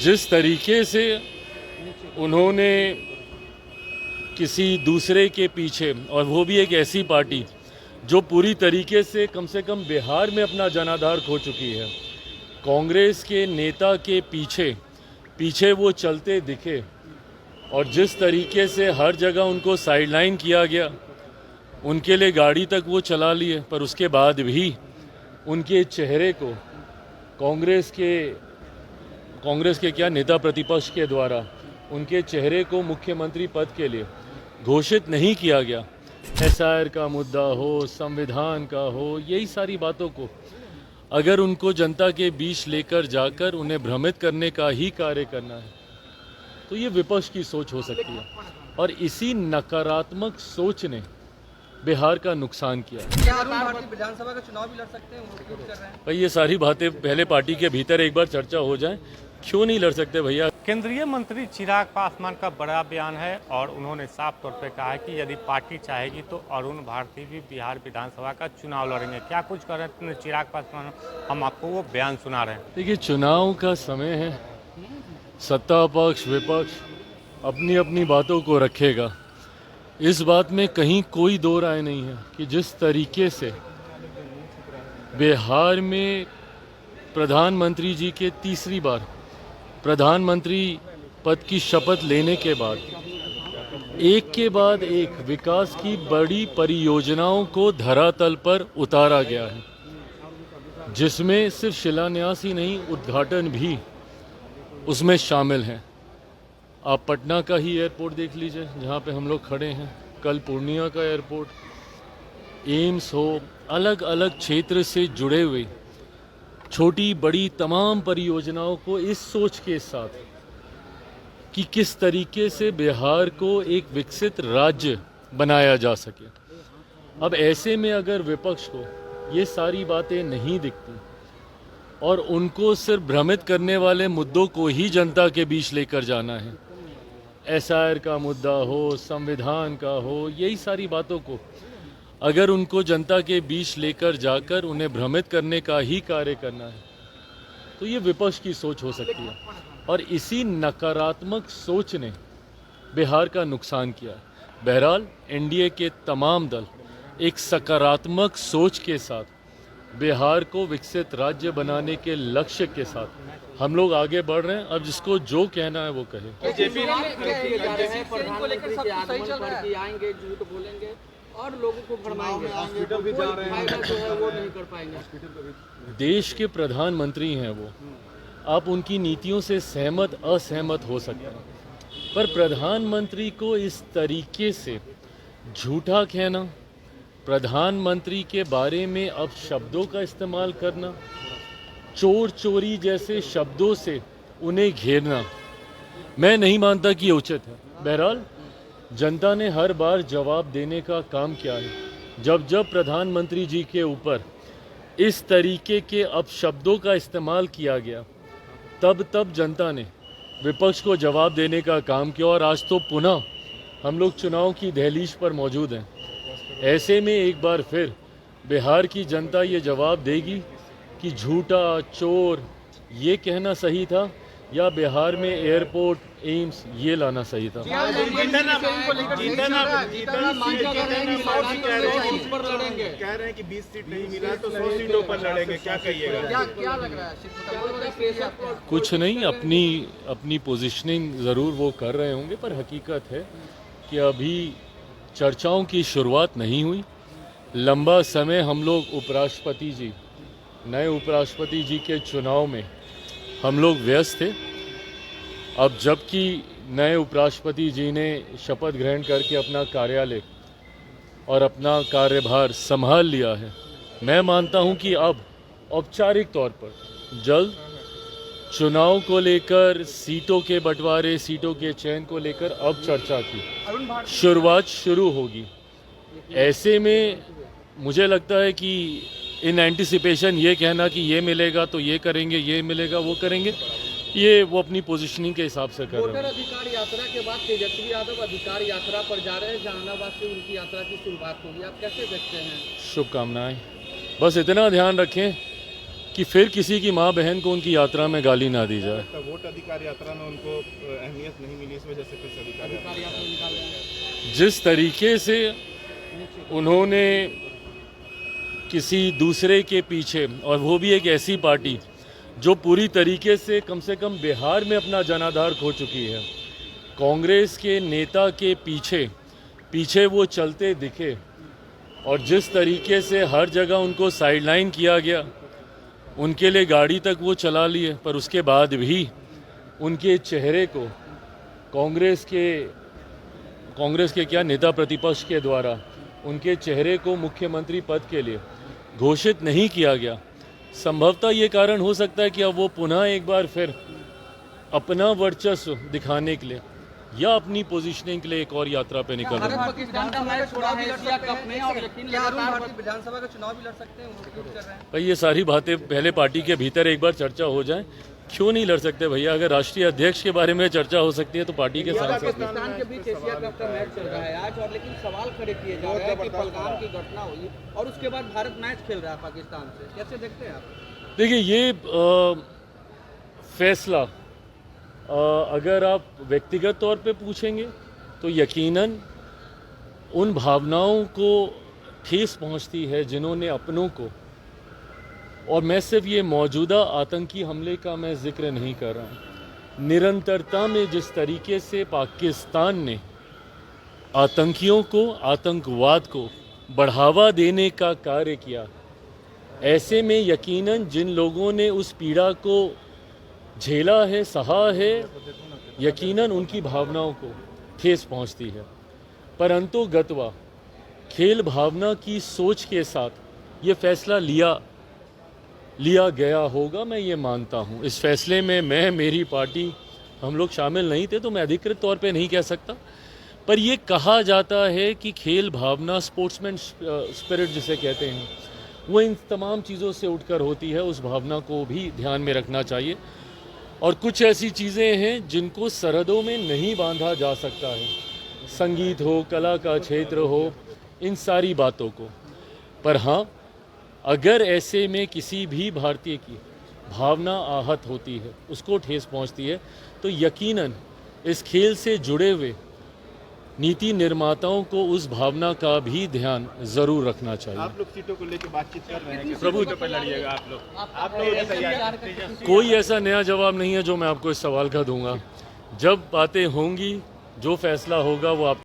जिस तरीके से उन्होंने किसी दूसरे के पीछे, और वो भी एक ऐसी पार्टी जो पूरी तरीके से कम बिहार में अपना जनाधार खो चुकी है, कांग्रेस के नेता के पीछे वो चलते दिखे, और जिस तरीके से हर जगह उनको साइडलाइन किया गया, उनके लिए गाड़ी तक वो चला लिए, पर उसके बाद भी उनके चेहरे को कांग्रेस के क्या नेता प्रतिपक्ष के द्वारा उनके चेहरे को मुख्यमंत्री पद के लिए घोषित नहीं किया गया। एसआईआर का मुद्दा हो, संविधान का हो, यही सारी बातों को अगर उनको जनता के बीच लेकर जाकर उन्हें भ्रमित करने का ही कार्य करना है, तो ये विपक्ष की सोच हो सकती है, और इसी नकारात्मक सोच ने बिहार का नुकसान किया। क्या अरुण भारती विधानसभा का चुनाव भी लड़ सकते हैं? वो खुद कर रहे हैं। भाई ये सारी बातें पहले पार्टी के भीतर एक बार चर्चा हो जाए, क्यों नहीं लड़ सकते भैया। केंद्रीय मंत्री चिराग पासवान का बड़ा बयान है और उन्होंने साफ तौर पे कहा है कि यदि पार्टी चाहेगी तो अरुण भारती भी बिहार विधानसभा का चुनाव लड़ेंगे। क्या कुछ कर रहे हैं चिराग पासवान, हम आपको वो बयान सुना रहे हैं। देखिए, चुनाव का समय है, सत्ता पक्ष विपक्ष अपनी अपनी बातों को रखेगा। इस बात में कहीं कोई दो राय नहीं है कि जिस तरीके से बिहार में प्रधानमंत्री जी के तीसरी बार प्रधानमंत्री पद की शपथ लेने के बाद एक के बाद एक विकास की बड़ी परियोजनाओं को धरातल पर उतारा गया है, जिसमें सिर्फ शिलान्यास ही नहीं, उद्घाटन भी उसमें शामिल हैं। आप पटना का ही एयरपोर्ट देख लीजिए जहाँ पे हम लोग खड़े हैं, कल पूर्णिया का एयरपोर्ट, एम्स हो, अलग अलग क्षेत्र से जुड़े हुए छोटी बड़ी तमाम परियोजनाओं को इस सोच के साथ कि किस तरीके से बिहार को एक विकसित राज्य बनाया जा सके। अब ऐसे में अगर विपक्ष को ये सारी बातें नहीं दिखती और उनको सिर्फ भ्रमित करने वाले मुद्दों को ही जनता के बीच लेकर जाना है, एसआईआर का मुद्दा हो, संविधान का हो, यही सारी बातों को अगर उनको जनता के बीच लेकर जाकर उन्हें भ्रमित करने का ही कार्य करना है, तो ये विपक्ष की सोच हो सकती है, और इसी नकारात्मक सोच ने बिहार का नुकसान किया है। बहरहाल एनडीए के तमाम दल एक सकारात्मक सोच के साथ बिहार को विकसित राज्य बनाने के लक्ष्य के साथ हम लोग आगे बढ़ रहे हैं। अब जिसको जो कहना है वो कहे। और लोगों को भरमाएंगे, हॉस्पिटल भी जा रहे हैं, जो है वो नहीं कर पाएंगे। देश के प्रधानमंत्री हैं वो, आप उनकी नीतियों से सहमत असहमत हो सकते हैं, पर प्रधानमंत्री को इस तरीके से झूठा कहना, प्रधानमंत्री के बारे में अब शब्दों का इस्तेमाल करना, चोर चोरी जैसे शब्दों से उन्हें घेरना, मैं नहीं मानता कि ये उचित है। बहरहाल जनता ने हर बार जवाब देने का काम किया है। जब जब प्रधानमंत्री जी के ऊपर इस तरीके के अपशब्दों का इस्तेमाल किया गया, तब तब जनता ने विपक्ष को जवाब देने का काम किया, और आज तो पुनः हम लोग चुनाव की दहलीज पर मौजूद हैं। ऐसे में एक बार फिर बिहार की जनता ये जवाब देगी कि झूठा, चोर ये कहना सही था या बिहार में एयरपोर्ट, एम्स ये लाना सही था। कह रहे हैं कि 20 सीट नहीं मिला तो 100 सीटों पर लड़ेंगे, क्या कहिएगा? क्या लग रहा है? कुछ नहीं, अपनी पोजीशनिंग ज़रूर वो कर रहे होंगे, पर हकीकत है कि अभी चर्चाओं की शुरुआत नहीं हुई। लंबा समय हम लोग नए उपराष्ट्रपति जी के चुनाव में हम लोग व्यस्त थे। अब जबकि नए उपराष्ट्रपति जी ने शपथ ग्रहण करके अपना कार्यालय और अपना कार्यभार संभाल लिया है, मैं मानता हूं कि अब औपचारिक तौर पर जल्द चुनाव को लेकर, सीटों के बंटवारे, सीटों के चयन को लेकर अब चर्चा की शुरुआत शुरू होगी। ऐसे में मुझे लगता है कि इन एंटिसिपेशन ये कहना कि ये मिलेगा तो ये करेंगे, ये मिलेगा वो करेंगे, ये वो अपनी पोजीशनिंग के हिसाब से कर रहे हैं। वोटर अधिकार यात्रा के बाद तेजस्वी यादव अधिकार यात्रा पर जा रहे हैं, जहानाबाद से उनकी यात्रा की शुरुआत होगी, आप कैसे देखते हैं? शुभकामनाएं। बस इतना ध्यान रखें कि फिर किसी की माँ बहन को उनकी यात्रा में गाली ना दी जाए। तो वोट अधिकार यात्रा में उनको अहमियत नहीं मिली, इस वजह से फिर से अधिकार यात्रा निकाल रहे हैं। जिस तरीके से उन्होंने किसी दूसरे के पीछे, और वो भी एक ऐसी पार्टी जो पूरी तरीके से कम बिहार में अपना जनाधार खो चुकी है, कांग्रेस के नेता के पीछे वो चलते दिखे, और जिस तरीके से हर जगह उनको साइडलाइन किया गया, उनके लिए गाड़ी तक वो चला लिए, पर उसके बाद भी उनके चेहरे को कांग्रेस के क्या नेता प्रतिपक्ष के द्वारा उनके चेहरे को मुख्यमंत्री पद के लिए घोषित नहीं किया गया। संभवतः ये कारण हो सकता है कि अब वो पुनः एक बार फिर अपना वर्चस्व दिखाने के लिए या अपनी पोजीशनिंग के लिए एक और यात्रा पे निकल रहे हैं। पाकिस्तान का मैच छोड़ा है एशिया कप में और यकीन लगातार विधानसभा का चुनाव भी लड़ सकते हैं, वो कर रहे हैं। भाई ये सारी बातें पहले पार्टी के भीतर एक बार चर्चा हो जाए, क्यों नहीं लड़ सकते भैया? अगर राष्ट्रीय अध्यक्ष के बारे में चर्चा हो सकती है तो पार्टी के सांसद। पाकिस्तान के बीच एशिया कप का मैच चल रहा है आज, और लेकिन सवाल खड़े किए जा रहे हैं कि पहलगाम की घटना हुई और उसके बाद भारत मैच खेल रहा है पाकिस्तान से, कैसे देखते हैं आप? देखिए ये फैसला अगर आप व्यक्तिगत तौर पे पूछेंगे तो यकीनन उन भावनाओं को ठेस पहुंचती है जिन्होंने अपनों को, और मैं सिर्फ ये मौजूदा आतंकी हमले का मैं जिक्र नहीं कर रहा हूँ, निरंतरता में जिस तरीके से पाकिस्तान ने आतंकियों को, आतंकवाद को बढ़ावा देने का कार्य किया, ऐसे में यकीनन जिन लोगों ने उस पीड़ा को झेला है, सहा है, यकीनन उनकी भावनाओं को ठेस पहुंचती है। परंतु गतवा खेल भावना की सोच के साथ ये फैसला लिया गया होगा, मैं ये मानता हूँ। इस फैसले में मैं, मेरी पार्टी, हम लोग शामिल नहीं थे, तो मैं अधिकृत तौर पे नहीं कह सकता, पर ये कहा जाता है कि खेल भावना, स्पोर्ट्समैन स्पिरिट जिसे कहते हैं, वो इन तमाम चीज़ों से उठकर होती है। उस भावना को भी ध्यान में रखना चाहिए, और कुछ ऐसी चीज़ें हैं जिनको सरहदों में नहीं बांधा जा सकता है, संगीत हो, कला का क्षेत्र हो, इन सारी बातों को। पर हाँ, अगर ऐसे में किसी भी भारतीय की भावना आहत होती है, उसको ठेस पहुंचती है, तो यकीनन इस खेल से जुड़े हुए नीति निर्माताओं को उस भावना का भी ध्यान जरूर रखना चाहिए। आप लोग सीटों को लेकर बातचीत कर रहे हैं कि प्रभु सीटों पर लड़िएगा आप लोग कोई ऐसा नया जवाब नहीं है जो मैं आपको इस सवाल का दूंगा। जब बातें होंगी, जो फैसला होगा वो आप